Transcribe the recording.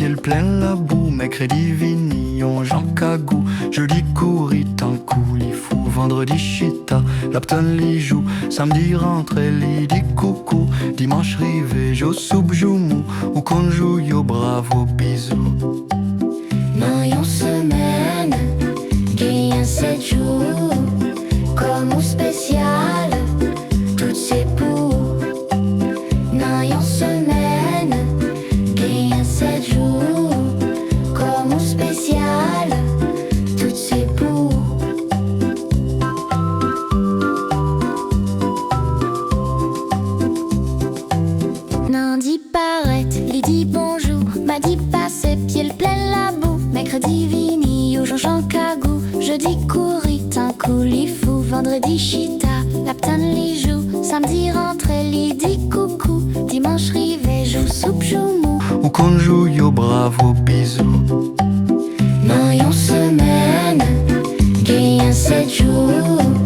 pied plein la boue. Mercredi vignon, Jean Cagou. Jeudi courit en coup, li fou. Vendredi chita, lapton li joue. Samedi rentre, li dit coucou. Dimanche rive, jo soupe joumou. Ou qu'on joue yo bravo bisous. Nan yon semaine, genyen 7 jours. Comme ou spécial, tout c'est pour. Nan yon semaine, genyen 7 jours. Comme ou spécial, tout c'est pour. Nan dit paraître, li dit bonjour. M'a dit passer, pied plein la boue. Mercredi vini, au Jean Cagou. Jeudi courit, un coup li fou. Vendredi chita, lapton li joue. Samedi rentre, li dit coucou. Dimanche rive, joue soupe joumou. Ou qu'on joue yo bravo bisous. Nan yon semaine, genyen 7 jours.